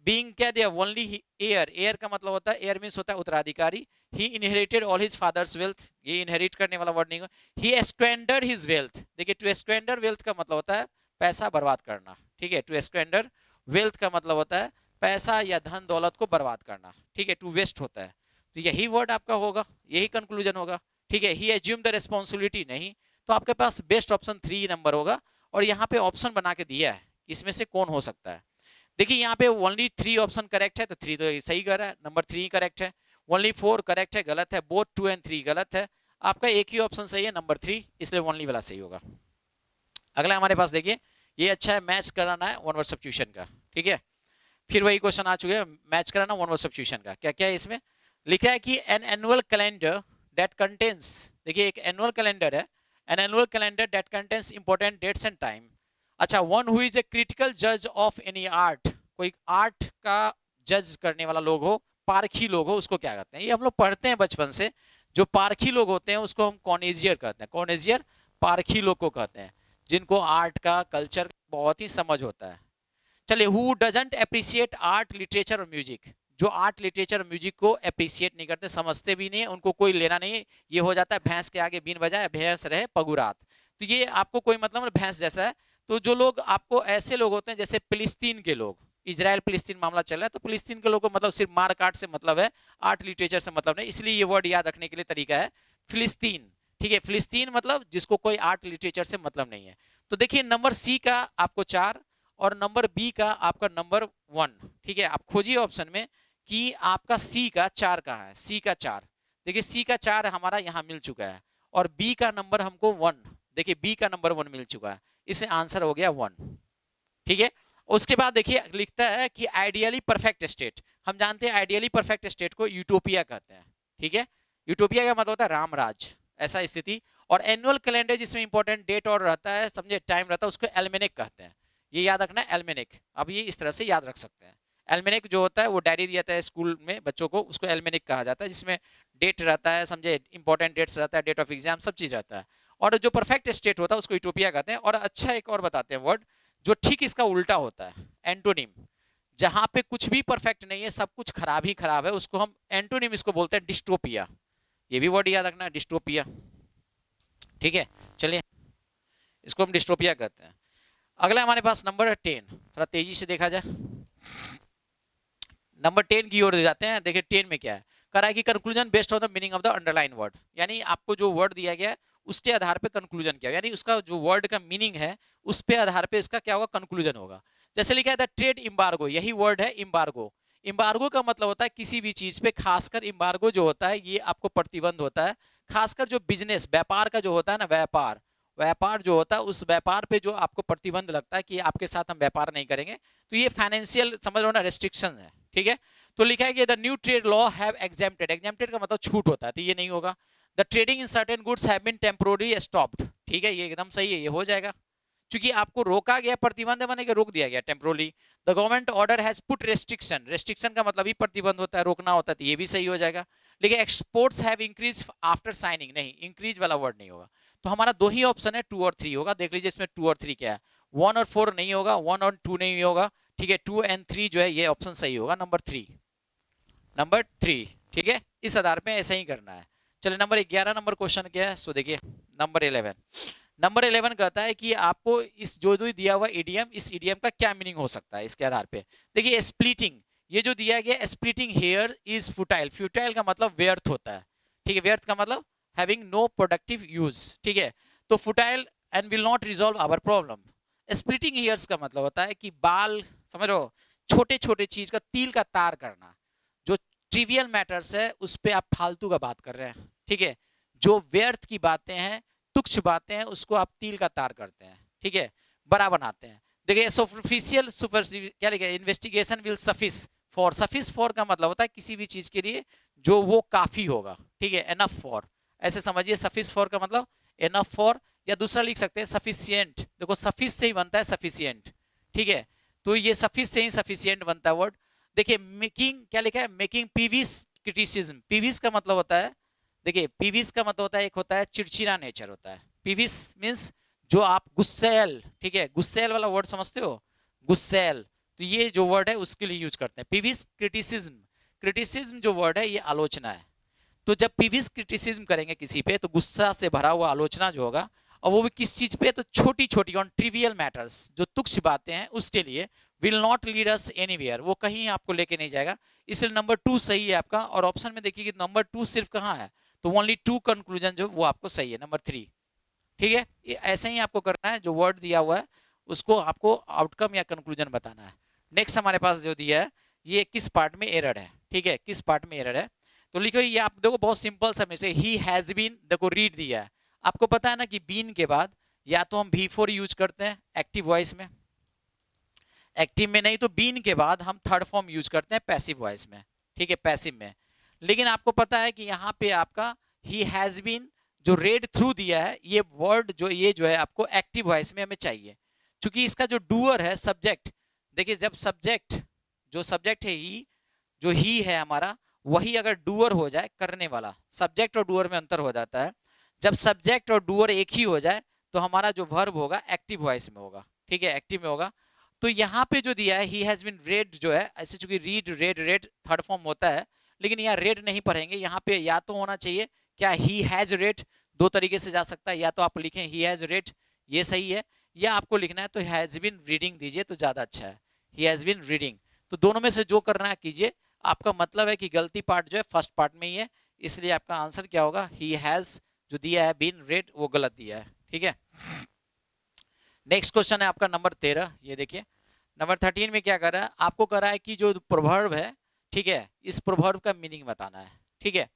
बीइंग क्या दिया, ओनली एयर, एयर का मतलब होता है, एयर मींस होता है उत्तराधिकारी। He inherited all his father's wealth, ये इनहेरिट करने वाला वर्ड नहीं हो। ही स्क्वेंडर हिज वेल्थ, देखिए टू स्क्वेंडर वेल्थ का मतलब होता है पैसा बर्बाद करना, ठीक है। टू स्क्वेंडर वेल्थ का मतलब होता है पैसा या धन दौलत को बर्बाद करना, ठीक है। टू वेस्ट होता है, तो यही वर्ड आपका होगा, यही कंक्लूजन होगा, ठीक है। ही एज्यूम द रिस्पॉन्सिबिलिटी नहीं, तो आपके पास बेस्ट ऑप्शन 3 नंबर होगा। और यहाँ पे ऑप्शन बना के दिया है इसमें से कौन हो सकता है। देखिए यहाँ पे ओनली 3 ऑप्शन करेक्ट है, तो 3 तो सही कर रहा है, नंबर 3 करेक्ट है। ओनली 4 करेक्ट है, गलत है। बोथ 2 एंड 3 गलत है। आपका एक ही ऑप्शन सही है, नंबर 3, इसलिए ओनली वाला सही होगा। अगला हमारे पास देखिए, ये अच्छा है, मैच कराना है वन वर्ड सब्स्टिट्यूशन का, ठीक है। फिर वही क्वेश्चन आ चुके हैं, मैच कराना वन वर्ड सब्स्टिट्यूशन का। क्या क्या है इसमें लिखा है कि an annual calendar that contains, देखिए एक एनुअल कैलेंडर है, an annual calendar that contains important dates and time. अच्छा, one who is a critical जज ऑफ एनी आर्ट, कोई आर्ट का जज करने वाला लोग हो, पारखी लोग हो, उसको क्या कहते हैं। ये हम लोग पढ़ते हैं बचपन से, जो पारखी लोग होते हैं उसको हम कॉनेजियर कहते हैं। कॉनेजियर पारखी लोग को कहते हैं, जिनको आर्ट का कल्चर बहुत ही समझ होता है। चलिए, who doesn't appreciate art literature और म्यूजिक, जो आर्ट लिटरेचर और म्यूजिक को अप्रिशिएट नहीं करते, समझते भी नहीं है, उनको कोई लेना नहीं है। ये हो जाता है भैंस के आगे बीन बजाए भैंस रहे पगुरात, तो ये आपको कोई मतलब भैंस जैसा है। तो जो लोग आपको ऐसे लोग होते हैं जैसे फिलिस्तीन के लोग, इजराइल फिलिस्तीन मामला चल रहा है, तो फिलिस्तीन के लोगों को मतलब सिर्फ मार काट से मतलब है, आर्ट लिटरेचर से मतलब नहीं, इसलिए ये वर्ड याद रखने के लिए तरीका है फिलिस्तीन, ठीक है। फिलिस्तीन मतलब जिसको कोई आर्ट लिटरेचर से मतलब नहीं है। तो देखिए नंबर सी का आपको 4 और नंबर बी का आपका नंबर 1, ठीक है। आप खोजिए ऑप्शन में कि आपका सी का 4 कहाँ है। सी का 4, देखिए सी का 4 हमारा यहाँ मिल चुका है, और बी का नंबर हमको 1, देखिए बी का नंबर 1 मिल चुका है, इससे आंसर हो गया 1, ठीक है। उसके बाद देखिए लिखता है कि आइडियली परफेक्ट स्टेट, हम जानते हैं आइडियली परफेक्ट स्टेट को यूटोपिया कहते हैं, ठीक है। यूटोपिया का मतलब होता है रामराज, ऐसा स्थिति। और एनुअल कैलेंडर जिसमें इंपॉर्टेंट डेट और रहता है, समझे, टाइम रहता है, उसको एल्मेनिक कहते हैं। ये याद रखना है, एल्मेनिक। अब ये इस तरह से याद रख सकते हैं। एल्मेनिक जो होता है वो डायरी दिया जाता है स्कूल में बच्चों को, उसको एल्मेनिक कहा जाता है, जिसमें डेट रहता है, समझे, इंपॉर्टेंट डेट्स रहता है, डेट ऑफ एग्जाम, सब चीज रहता है। और जो परफेक्ट स्टेट होता है उसको यूटोपिया कहते हैं। और अच्छा एक और बताते हैं वर्ड जो ठीक इसका उल्टा होता है, एंटोनिम, जहां पे कुछ भी परफेक्ट नहीं है, सब कुछ खराब ही खराब है, उसको हम एंटोनिम इसको बोलते हैं डिस्टोपिया। ये भी वर्ड याद रखना है, डिस्टोपिया, ठीक है। चलिए, इसको हम डिस्टोपिया कहते हैं। अगला हमारे पास नंबर 10, थोड़ा तेजी से देखा जाए, नंबर 10 की ओर जाते हैं। देखिए 10 में क्या है, कह रहा है कि conclusion based on the meaning of the underline word, यानी आपको जो वर्ड दिया गया है उसके आधार पे कंक्लूजन क्या, यानी उसका जो वर्ड का मीनिंग है उस पे आधार पे इसका क्या होगा, कंक्लूजन होगा। जैसे लिखा है द ट्रेड इम्बार्गो, यही वर्ड है इम्बार्गो। इम्बार्गो का मतलब होता है किसी भी चीज पे, खासकर इम्बार्गो जो होता है ये आपको प्रतिबंध होता है, खासकर जो बिजनेस व्यापार का जो होता है ना, व्यापार व्यापार जो होता है उस व्यापार पे जो आपको प्रतिबंध लगता है कि आपके साथ हम व्यापार नहीं करेंगे, तो ये फाइनेंशियल समझ लो ना रेस्ट्रिक्शन है, ठीक है। तो लिखा है कि the new trade law have exempted, exempted का मतलब छूट होता है, तो ये नहीं होगा। The trading in certain goods have been temporary stopped, ठीक है, ये एकदम सही है, ये हो जाएगा, क्योंकि आपको रोका गया, प्रतिबंध बने के रोक दिया गया temporarily. The government order has put restriction, restriction का मतलब ही प्रतिबंध होता है, रोकना होता है, तो ये भी सही हो जाएगा। लेकिन exports have increase after signing, नहीं, इंक्रीज वाला वर्ड नहीं होगा। तो हमारा दो ही ऑप्शन है, 2 और 3 होगा। देख लीजिए इसमें 2 और 3 क्या है, 1 और 4 नहीं होगा, 1 और 2 नहीं होगा, ठीक है, 2 एंड 3 जो है ये ऑप्शन सही होगा, नंबर 3, नंबर 3, ठीक है। इस आधार पे ऐसा ही करना है। चलिए नंबर 11 नंबर क्वेश्चन क्या है, सो देखिए नंबर 11, नंबर 11 कहता है कि आपको इस जो जो दिया हुआ इडियम, इस इडियम का क्या मीनिंग हो सकता है, इसके आधार पे देखिए। स्प्लिटिंग, ये जो दिया गया splitting here is futile, futile का मतलब व्यर्थ होता है, ठीक है, व्यर्थ का मतलब हैविंग नो प्रोडक्टिव यूज, ठीक है। तो futile and will not resolve our problem. Splitting hairs का मतलब होता है कि बाल, समझ लो, छोटे छोटे चीज का तिल का तार करना, जो ट्रिवियल मैटर्स है उस पर आप फालतू का बात कर रहे हैं, ठीक है, जो व्यर्थ की बातें हैं, तुच्छ बातें हैं, उसको आप तिल का तार करते हैं, ठीक है, बड़ा बनाते हैं। देखिए सुपरफिशियल सुपर क्या लिखा है, investigation will suffice for, suffice for का मतलब होता है किसी भी चीज के लिए जो वो काफी होगा, ठीक है, एनफ फॉर, ऐसे समझिए, सफिस फॉर का मतलब एनफ फॉर, या दूसरा लिख सकते हैं सफिशियंट, देखो सफिस से ही बनता है सफिशियंट, ठीक है, तो ये सफिस से ही सफिशियंट बनता है वर्ड। देखिए मेकिंग क्या लिखा है, मेकिंग पीवीस क्रिटिसिज्म, पीवीस का मतलब होता है, देखिए पीवीस का मतलब होता है, एक होता है चिड़चिड़ा नेचर होता है, पीवीस मीन्स जो आप गुस्सैल, ठीक है, गुस्सैल वाला वर्ड समझते हो, गुस्सैल, तो ये जो वर्ड है उसके लिए यूज करते हैं पीवीस क्रिटिसिज्म। क्रिटिसिज्म जो वर्ड है ये आलोचना है, तो जब पीवीस क्रिटिसिज्म करेंगे किसी पे तो गुस्सा से भरा हुआ आलोचना जो होगा, और वो भी किस चीज पे, तो छोटी छोटी ऑन ट्रिवियल मैटर्स, जो तुच्छ बातें हैं उसके लिए, will not lead us anywhere, वो कहीं आपको लेके नहीं जाएगा, इसलिए नंबर 2 सही है आपका। और ऑप्शन में देखिए कि नंबर 2 सिर्फ कहाँ है, तो ओनली 2 कंक्लूजन जो वो आपको सही है, नंबर 3, ठीक है। ऐसे ही आपको करना है, जो वर्ड दिया हुआ है उसको आपको आउटकम या कंक्लूजन बताना है। नेक्स्ट हमारे पास जो दिया है, ये किस पार्ट में एरर है, ठीक है, किस पार्ट में एरर है, तो लिखो, ये आप देखो बहुत सिंपल सा में से, ही हैज बीन, देखो रीड दिया है, आपको पता है ना कि बीन के बाद या तो हम V4 यूज करते हैं एक्टिव वॉइस में, एक्टिव में नहीं तो बीन के बाद हम थर्ड फॉर्म यूज करते हैं पैसिव वॉइस में, ठीक है, पैसिव में। लेकिन आपको पता है कि यहाँ पे आपका ही हैज बीन जो रेड थ्रू दिया है, ये वर्ड जो ये जो है आपको एक्टिव वॉइस में हमें चाहिए, क्योंकि इसका जो डूअर है सब्जेक्ट, देखिए जब सब्जेक्ट, जो सब्जेक्ट है ही, जो ही है हमारा, वही अगर डूअर हो जाए, करने वाला, सब्जेक्ट और डूअर में अंतर हो जाता है, जब सब्जेक्ट और डूअर एक ही हो जाए तो हमारा जो वर्ब होगा एक्टिव वॉइस में होगा, ठीक है, एक्टिव में होगा। तो यहाँ पे जो दिया है ही हैज बीन रेड जो है, ऐसे चूंकि read red red third form होता है, लेकिन यहाँ रेड नहीं पढ़ेंगे, यहाँ पे या तो होना चाहिए क्या, ही हैज रेड, दो तरीके से जा सकता है, या तो आप लिखें ही हैज रेड, ये सही है, या आपको लिखना है तो हैज बीन रीडिंग दीजिए तो ज्यादा अच्छा है, ही हैज बीन रीडिंग, तो दोनों में से जो करना है कीजिए। आपका मतलब है कि गलती पार्ट जो है फर्स्ट पार्ट में ही है, इसलिए आपका आंसर क्या होगा, ही हैज जो दिया है बीन रेड वो गलत दिया है, ठीक है। नेक्स्ट क्वेश्चन है आपका नंबर 13, ये देखिए नंबर 13 में क्या कर रहा है, आपको कर रहा है कि जो प्रोवर्ब है, ठीक है, इस प्रोवर्ब का मीनिंग बताना है, ठीक है।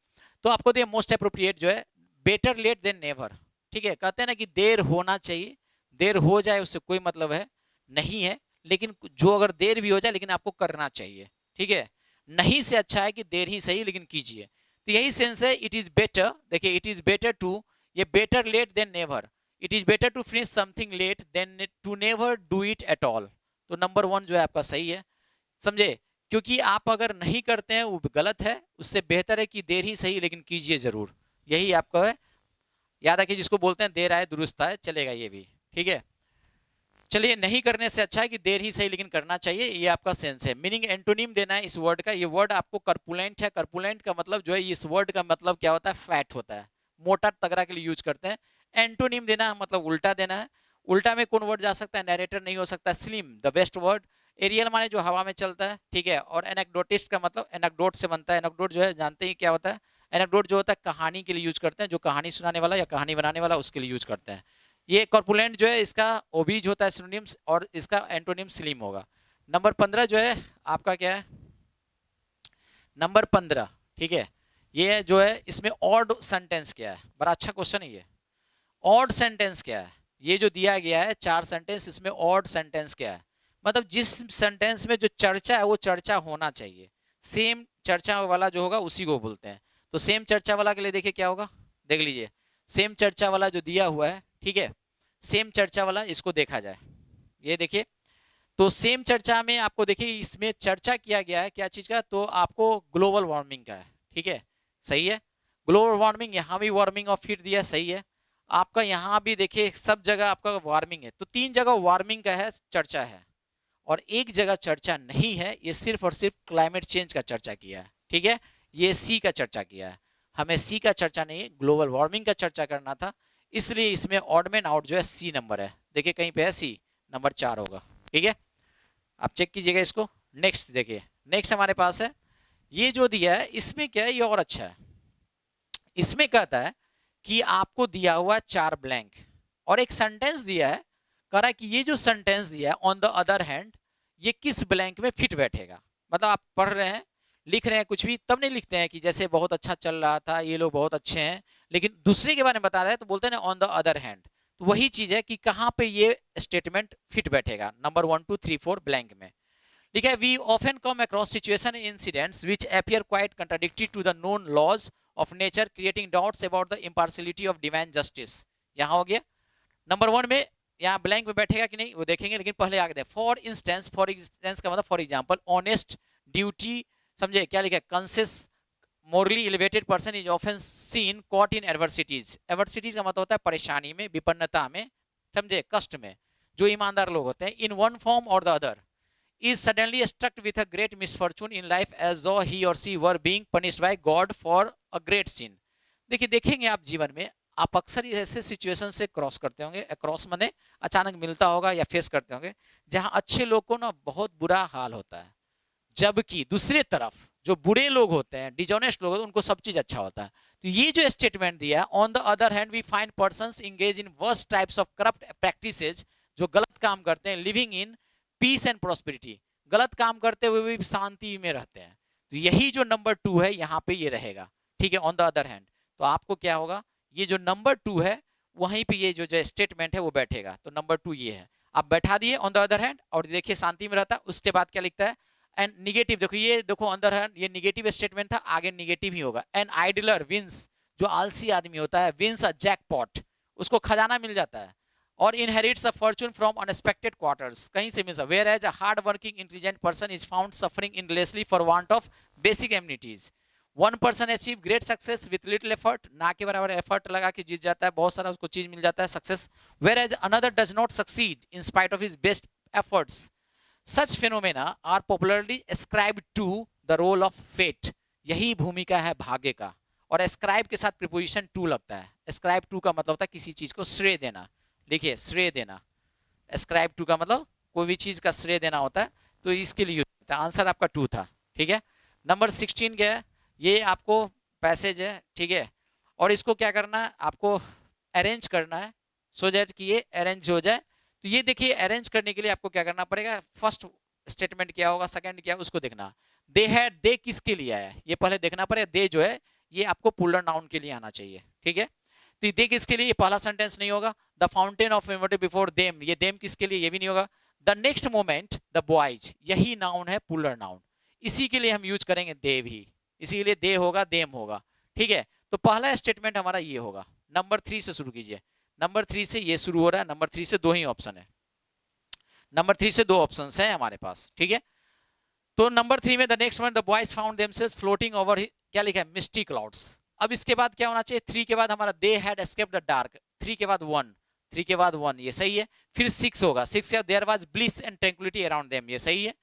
तो आपको दिया मोस्ट अप्रोप्रिएट जो है, बेटर लेट देन नेवर, ठीक है, कहते हैं ना कि देर होना चाहिए, देर हो जाए उससे कोई मतलब है नहीं है, लेकिन जो अगर देर भी हो जाए लेकिन आपको करना चाहिए, ठीक है, नहीं से अच्छा है कि देर ही सही लेकिन कीजिए, तो यही सेंस है, इट इज बेटर, देखिए इट इज बेटर टू, ये better late than never, it is better to finish something late than to never do it at all, तो नंबर 1 जो है आपका सही है, समझे, क्योंकि आप अगर नहीं करते हैं वो गलत है, उससे बेहतर है कि देर ही सही लेकिन कीजिए जरूर, यही आपका है, याद रखिए जिसको बोलते हैं देर आए दुरुस्त आए, चलेगा ये भी, ठीक है। चलिए नहीं करने से अच्छा है कि देर ही सही लेकिन करना चाहिए, ये आपका सेंस है। मीनिंग एंटोनिम देना है इस वर्ड का, ये वर्ड आपको कर्पुलेंट है, कर्पुलेंट का मतलब जो है, इस वर्ड का मतलब क्या होता है, फैट होता है, मोटा तगड़ा के लिए यूज करते हैं। एंटोनिम देना मतलब उल्टा देना है, उल्टा में कौन वर्ड जा सकता है, नरेटर नहीं हो सकता, slim the best word, aerial माने जो हवा में चलता है, ठीक है, और एनेक्डोटिस्ट का मतलब एनेक्डोट से बनता है, एनेक्डोट जो है जानते ही क्या होता है, एनेक्डोट जो होता है कहानी के लिए यूज करते हैं, जो कहानी सुनाने वाला या कहानी बनाने वाला उसके लिए यूज करते हैं। ये कॉर्पुलेंट जो है इसका ओबीज होता है सिनोनिम्स, और इसका एंटोनिम स्लिम होगा। नंबर 15 जो है आपका क्या है, नंबर 15, ठीक है, ये जो है इसमें ऑड सेंटेंस क्या है, बड़ा अच्छा क्वेश्चन है ये। ऑड सेंटेंस क्या है, ये जो दिया गया है 4 सेंटेंस, इसमें ऑड सेंटेंस क्या है, मतलब जिस सेंटेंस में जो चर्चा है वो चर्चा होना चाहिए, सेम चर्चा वाला जो होगा उसी को बोलते हैं। तो सेम चर्चा वाला के लिए देखिए क्या होगा, देख लीजिए। सेम चर्चा वाला जो दिया हुआ है, ठीक है, सेम चर्चा वाला इसको देखा जाए, ये देखिए। तो सेम चर्चा में आपको देखिए इसमें चर्चा किया गया है क्या चीज का, तो आपको ग्लोबल वार्मिंग का है, ठीक है, सही है। ग्लोबल वार्मिंग, यहाँ भी वार्मिंग ऑफ हीट दिया, सही है। आपका यहाँ भी देखिए सब जगह आपका वार्मिंग है, तो 3 जगह वार्मिंग का है चर्चा है, और एक जगह चर्चा नहीं है, ये सिर्फ और सिर्फ क्लाइमेट चेंज का चर्चा किया है, ठीक है। ये सी का चर्चा किया है, हमें सी का चर्चा नहीं है, ग्लोबल वार्मिंग का चर्चा करना था, इसलिए इसमें ऑड में आउट जो है सी नंबर है, देखिए कहीं पे है सी नंबर 4 होगा, ठीक है। आप चेक कीजिएगा इसको। नेक्स्ट देखिए, नेक्स्ट हमारे पास है, ये जो दिया है इसमें क्या है, ये और अच्छा है। इसमें कहता है कि आपको दिया हुआ 4 ब्लैंक और एक सेंटेंस दिया है, कह रहा है कि ये जो सेंटेंस दिया है ऑन द अदर हैंड, ये किस ब्लैंक में फिट बैठेगा। मतलब आप पढ़ रहे हैं, लिख रहे हैं कुछ भी, तब नहीं लिखते हैं कि जैसे बहुत अच्छा चल रहा था, ये लोग बहुत अच्छे हैं, लेकिन दूसरे के बारे में बता रहे हैं तो बोलते हैं ना ऑन द अदर हैंड। तो वही चीज है कि कहाँ पे ये स्टेटमेंट फिट बैठेगा, नंबर 1 2 3 4 ब्लैंक में। ठीक है, we often come across situation incidents which appear quite contradictory to the known laws of nature, creating doubts about the impartiality of divine justice. यहाँ हो गया नंबर 1 में, यहाँ ब्लैंक में बैठेगा कि नहीं वो देखेंगे, लेकिन पहले आगे दे। फॉर इंस्टेंस का मतलब फॉर एग्जाम्पल, ऑनेस्ट, ड्यूटी, समझे क्या लिखा है, conscious, morally elevated person is often seen caught in adversities. Adversities का मतलब होता है परेशानी में, विपन्नता में, समझे, कष्ट में, जो ईमानदार लोग होते हैं। इन वन फॉर्म और the other is suddenly struck with a great misfortune in life as though he or she were being punished by God for a great sin। देखिए देखेंगे आप जीवन में, आप अक्सर ऐसे सिचुएशन से क्रॉस करते होंगे, क्रॉस माने अचानक मिलता होगा या फेस करते होंगे, जहां अच्छे लोग को ना बहुत बुरा हाल होता है, जबकि दूसरे तरफ जो बुरे लोग होते हैं, डिजॉनेस्ट लोग होते हैं, उनको सब चीज अच्छा होता है। तो ये जो स्टेटमेंट दिया है, on the other hand we find persons engage in worst types of corrupt practices, जो गलत काम करते हैं, living in peace and prosperity, गलत काम करते हुए भी शांति में रहते हैं। तो यही जो नंबर 2 है यहाँ पे ये रहेगा, ठीक है, ऑन द अदर हैंड। तो आपको क्या होगा, ये जो नंबर 2 है वहीं पे ये जो स्टेटमेंट है वो बैठेगा, तो नंबर 2 ये है। आप बैठा दिए ऑन द अदर हैंड, और देखिए शांति में रहता है, उसके बाद क्या लिखता है, एंड निगेटिव, देखो ये देखो अंदर है, ये निगेटिव स्टेटमेंट था, आगे निगेटिव ही होगा। एन आइडलर विंस, जो आलसी आदमी होता है, विंस अ जैकपॉट, उसको खजाना मिल जाता है, और inherits a fortune from unexpected quarters, कहीं से मिल, whereas a hard working intelligent person is found suffering endlessly for want of basic amenities. One person achieve great success with little effort, ना के बराबर एफर्ट लगा के जीत जाता है, बहुत सारा उसको चीज मिल जाता है, success. Whereas another does not succeed in spite of his best efforts, such phenomena are popularly ascribed to the role of fate, यही भूमिका है भाग्य का। और एस्क्राइब के साथ प्रीपोजिशन टू लगता है, एस्क्राइब टू का मतलब होता है किसी चीज को श्रेय देना, देखिए श्रेय देना, एस्क्राइब टू का मतलब कोई भी चीज का श्रेय देना होता है, तो इसके लिए यूज होता है। आंसर आपका 2 था, ठीक है। नंबर 16 क्या है, ये आपको पैसेज है, ठीक है, और इसको क्या करना है, आपको अरेंज करना है, सो दैट कि ये अरेंज हो जाए। तो ये देखिए अरेंज करने के लिए आपको क्या करना पड़ेगा, फर्स्ट स्टेटमेंट क्या होगा, सेकंड क्या है, उसको देखना। दे है, दे किसके लिए आया है ये पहले देखना पड़ेगा। दे जो है ये आपको पुलर नाउन के लिए आना चाहिए, ठीक है। तो दे किसके लिए, ये पहला सेंटेंस नहीं होगा। The fountain of memory before them, ये देम किसके लिए, ये भी नहीं होगा। The next moment the boys, यही नाउन है पुलर नाउन, इसी के लिए हम यूज करेंगे देव ही, इसीलिए दे होगा, देम होगा, ठीक है। तो पहला स्टेटमेंट हमारा ये होगा। नंबर 3 से शुरू कीजिए, नंबर 3 से ये शुरू हो रहा है, नंबर 3 से 2 ही ऑप्शन है, नंबर 3 से 2 ऑप्शन है हमारे पास, ठीक है। तो नंबर 3 में the next one the boys found themselves floating over, क्या लिखा है, मिस्टी क्लाउड्स। अब इसके बाद क्या होना चाहिए, 3 के बाद हमारा they had escaped the dark, 3 के बाद 1, 3 के बाद 1, ये सही है। फिर 6 होगा, 6 के बाद there was bliss and tranquillity around them, ये सही है।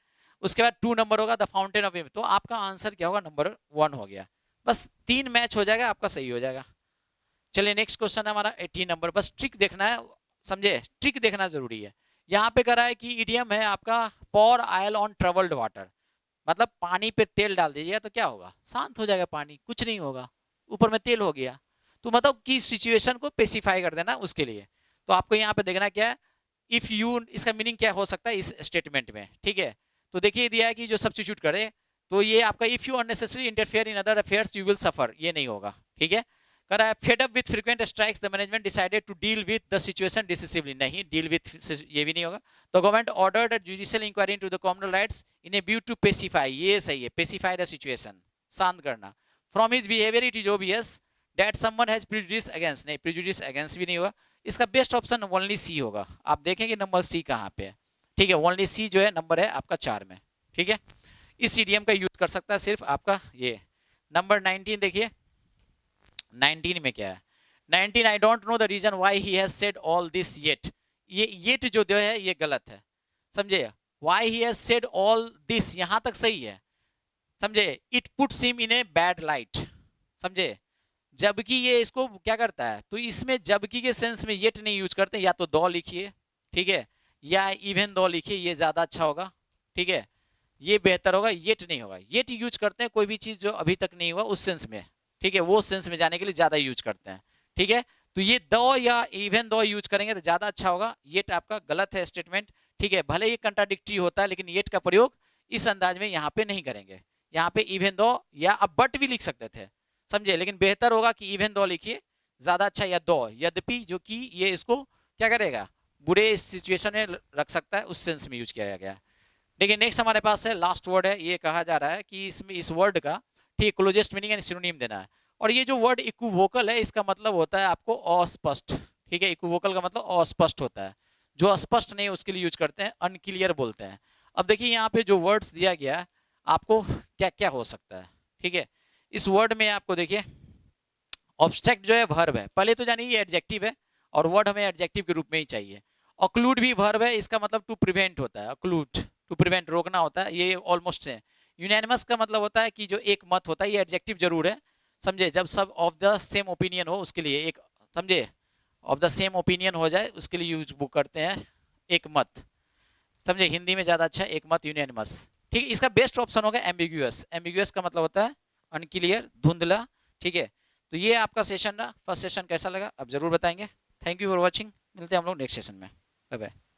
उसके बाद 2 नंबर होगा द फाउंटेन ऑफ, तो आपका आंसर क्या होगा, नंबर 1 हो गया। बस 3 मैच हो जाएगा, आपका सही हो जाएगा। चलिए नेक्स्ट क्वेश्चन है हमारा 18 नंबर, बस ट्रिक देखना है, समझे, ट्रिक देखना जरूरी है। यहाँ पे कह रहा है कि इडियम है आपका पॉर ऑयल ऑन ट्रबल्ड वाटर, मतलब पानी पे तेल डाल दीजिएगा तो क्या होगा, शांत हो जाएगा पानी, कुछ नहीं होगा, ऊपर में तेल हो गया। तो मतलब कि सिचुएशन को स्पेसिफाई कर देना उसके लिए। तो आपको यहाँ पे देखना क्या है, इफ यू, इसका मीनिंग क्या हो सकता है इस स्टेटमेंट में, ठीक है। तो देखिए दिया है कि जो सब्स्टिट्यूट करे, तो ये आपका if you unnecessary interfere in other affairs you will suffer, ये नहीं होगा, ठीक है। कर रहा है fed up with frequent strikes the management decided to deal with the situation decisively, नहीं डील विथ ये भी नहीं होगा। तो government ordered a judicial inquiry into the communal riots in a view to pacify, ये सही है, पेसिफाई द सिचुएशन, शांत करना। From his behaviour it is obvious that someone has prejudice against, नहीं प्रेजुडिस अगेंस्ट भी नहीं होगा। इसका बेस्ट ऑप्शन ओनली सी होगा, आप देखेंगे नंबर सी कहाँ पे है, ठीक है। ओनली सी जो है नंबर है आपका 4 में, ठीक है। इस ईडीएम का यूज कर सकता है सिर्फ आपका ये। नंबर 19 देखिए, 19 में क्या है, 19 I don't know the reason why he has said all this yet, ये येट जो है ये गलत है, समझे। Why he has said all this यहां तक सही है, समझे। It puts him in a bad light, समझे। जबकि ये इसको क्या करता है, तो इसमें जबकि के सेंस में येट नहीं यूज करते, या तो दो लिखिए, ठीक है, या इवन दो लिखिए, ये ज्यादा अच्छा होगा, ठीक है, ये बेहतर होगा। येट नहीं होगा, येट यूज करते हैं कोई भी चीज जो अभी तक नहीं हुआ उस सेंस में, ठीक है, वो सेंस में जाने के लिए ज्यादा यूज करते हैं, ठीक है। तो ये दो या इवन दो यूज करेंगे तो ज्यादा अच्छा होगा। येट आपका गलत है स्टेटमेंट, ठीक है। भले ये कंट्राडिक्टरी होता है लेकिन येट का प्रयोग इस अंदाज में यहाँ पे नहीं करेंगे। यहाँ पे इवन दो या अब बट भी लिख सकते थे, समझे, लेकिन बेहतर होगा कि इवन दो लिखिए, ज्यादा अच्छा, या दो यद्यपि, जो कि ये इसको क्या करेगा, बुरे सिचुएशन में रख सकता है, उस सेंस में यूज किया गया। देखिए नेक्स्ट हमारे पास है लास्ट वर्ड है, ये कहा जा रहा है कि इसमें इस वर्ड का ठीक क्लोजेस्ट मीनिंग एंड सिनोनिम देना है। और ये जो वर्ड इक्विवोकल है इसका मतलब होता है आपको अस्पष्ट, ठीक है। इक्विवोकल का मतलब अस्पष्ट होता है, जो स्पष्ट नहीं है उसके लिए यूज करते हैं, अनक्लियर बोलते हैं। अब देखिए यहाँ पे जो वर्ड्स दिया गया है आपको क्या क्या हो सकता है, ठीक है। इस वर्ड में आपको देखिए ऑब्स्ट्रैक्ट जो है वर्ब है, पहले तो जानिए ये एडजेक्टिव है और वर्ड हमें एडजेक्टिव के रूप में ही चाहिए। ऑक्लूड भी वर्ब है, इसका मतलब टू प्रिवेंट होता है, ऑक्लूड टू प्रिवेंट रोकना होता है, ये ऑलमोस्ट है। यूनानिमस का मतलब होता है कि जो एक मत होता है, ये एडजेक्टिव जरूर है, समझे, जब सब ऑफ द सेम ओपिनियन हो उसके लिए एक, समझे, ऑफ द सेम ओपिनियन हो जाए उसके लिए यूज बुक करते हैं एक मत, समझे, हिंदी में ज्यादा अच्छा एक मत, यूनानिमस, ठीक है। इसका बेस्ट ऑप्शन होगा एम्बिग्यूअस, एम्बिग्यूअस का मतलब होता है अनक्लियर, धुंधला, ठीक है। तो ये आपका सेशन रहा, फर्स्ट सेशन कैसा लगा अब जरूर बताएंगे। थैंक यू फॉर वॉचिंग, मिलते हैं हम लोग नेक्स्ट सेशन में, बाय बाय।